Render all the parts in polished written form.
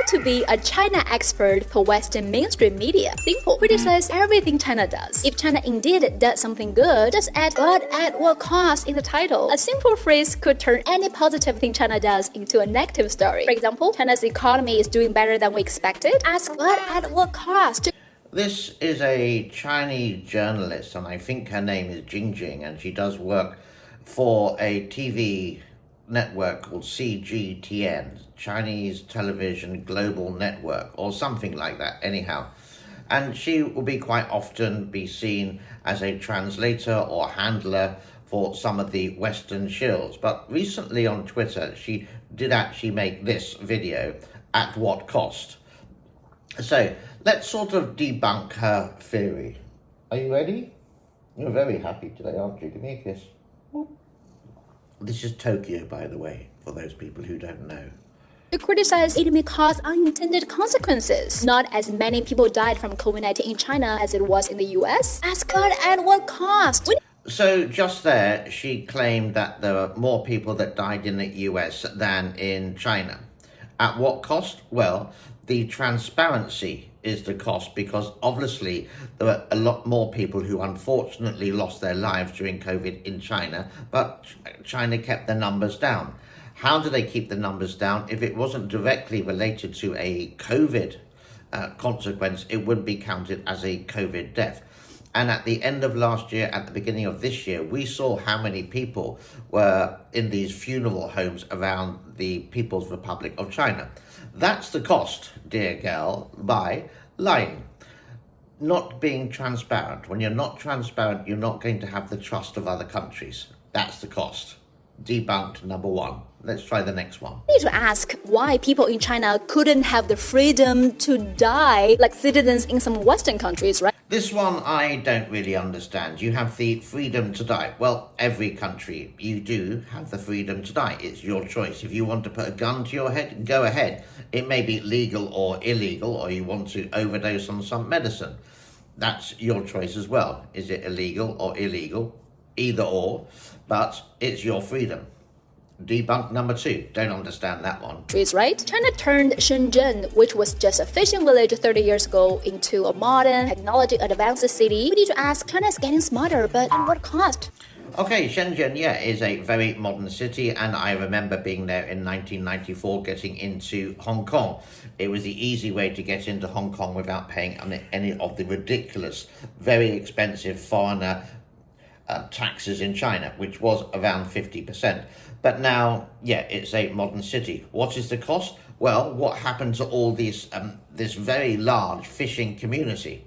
to be a China expert for Western mainstream media? Simple. Criticize everything China does. If China indeed does something good, just add "but at what cost" in the title. A simple phrase could turn any positive thing China does into a negative story. For example, China's economy is doing better than we expected. Ask "but at what cost?" This is a Chinese journalist, and I think her name is Jinjing, and she does work for a TV network called CGTN, Chinese Television Global Network, or something like that anyhow. And she will be quite often be seen as a translator or handler for some of the Western shills. But recently on Twitter, she did actually make this video, "At What Cost?" So let's sort of debunk her theory. Are you ready? You're very happy today, aren't you? Give me a kiss. This is Tokyo, by the way, for those people who don't know. To criticize it may cause unintended consequences. Not as many people died from COVID-19 in China as it was in the US. Ask "but at what cost?" So just there, she claimed that there were more people that died in the US than in China. At what cost? Well, the transparency is the cost, because obviously there were a lot more people who unfortunately lost their lives during COVID in China, but China kept the numbers down. How do they keep the numbers down? If it wasn't directly related to a COVID consequence, it wouldn't be counted as a COVID death. And at the end of last year, at the beginning of this year, we saw how many people were in these funeral homes around the People's Republic of China. That's the cost, dear girl, by lying. Not being transparent. When you're not transparent, you're not going to have the trust of other countries. That's the cost. Debunked number one. Let's try the next one. We need to ask why people in China couldn't have the freedom to die like citizens in some Western countries, right? This one I don't really understand. You have the freedom to die. Well, every country, you do have the freedom to die. It's your choice. If you want to put a gun to your head, go ahead. It may be legal or illegal, or you want to overdose on some medicine. That's your choice as well. Is it illegal or illegal? Either or, but it's your freedom. Debunk number two. Don't understand that one. Right? China turned Shenzhen, which was just a fishing village 30 years ago, into a modern, technology advanced city. We need to ask, China is getting smarter, but at what cost? Okay, Shenzhen, is a very modern city, and I remember being there in 1994, getting into Hong Kong. It was the easy way to get into Hong Kong without paying any of the ridiculous, very expensive foreigner taxes in China, which was around 50%. But now, it's a modern city. What is the cost? Well, what happened to all this very large fishing community?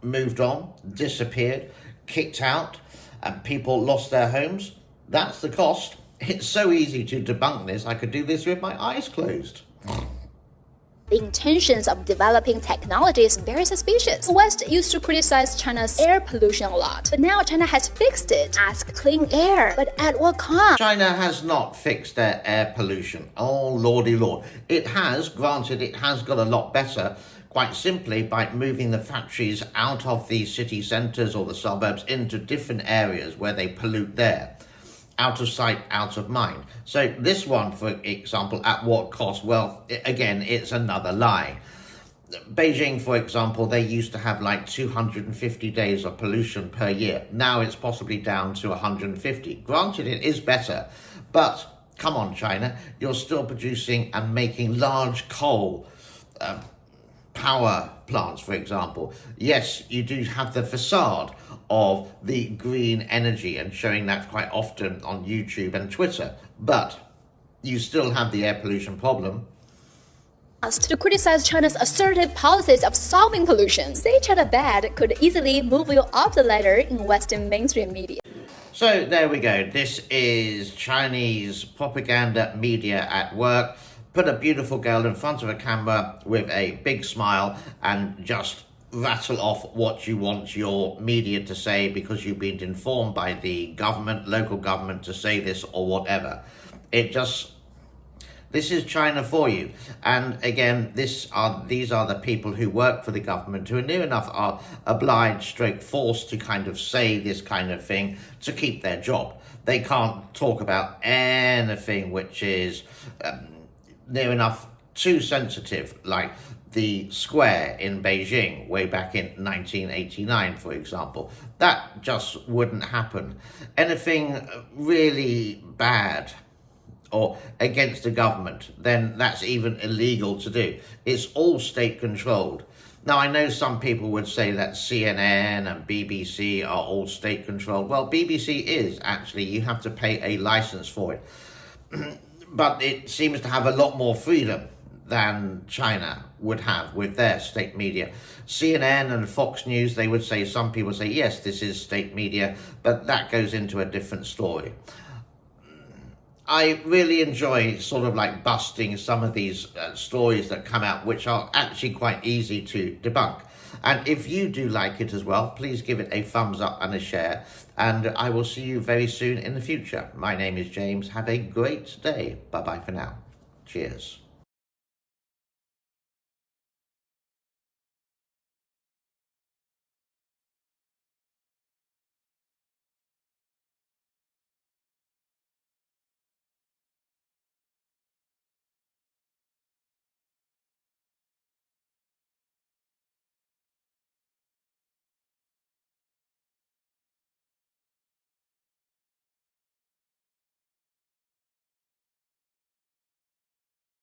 Moved on, disappeared, kicked out, and people lost their homes. That's the cost. It's so easy to debunk this. I could do this with my eyes closed. The intentions of developing technology is very suspicious. The West used to criticize China's air pollution a lot, but now China has fixed it. Ask clean air, but at what cost? China has not fixed their air pollution. Oh, lordy lord. It has, granted, it has got a lot better, quite simply by moving the factories out of the city centres or the suburbs into different areas where they pollute there. Out of sight, out of mind. So this one, for example, at what cost? Well, again, it's another lie. Beijing, for example, they used to have like 250 days of pollution per year. Now it's possibly down to 150. Granted, it is better, but come on, China, you're still producing and making large coal power plants, for example. Yes, you do have the facade of the green energy and showing that quite often on YouTube and Twitter, but you still have the air pollution problem. To criticize China's assertive policies of solving pollution, say China bad could easily move you up the ladder in Western mainstream media. So there we go. This is Chinese propaganda media at work. Put a beautiful girl in front of a camera with a big smile and just rattle off what you want your media to say because you've been informed by the government, local government, to say this or whatever. This is China for you. And again, these are the people who work for the government who are near enough are obliged, forced to kind of say this kind of thing to keep their job. They can't talk about anything which is near enough too sensitive, like the square in Beijing way back in 1989, for example. That just wouldn't happen. Anything really bad or against the government, then that's even illegal to do. It's all state controlled. Now, I know some people would say that CNN and BBC are all state controlled. Well, BBC is actually, you have to pay a license for it. But it seems to have a lot more freedom than China would have with their state media. CNN and Fox News, they would say, some people say, yes, this is state media, but that goes into a different story. I really enjoy sort of like busting some of these stories that come out, which are actually quite easy to debunk. And if you do like it as well, please give it a thumbs up and a share. And I will see you very soon in the future. My name is James. Have a great day. Bye-bye for now. Cheers.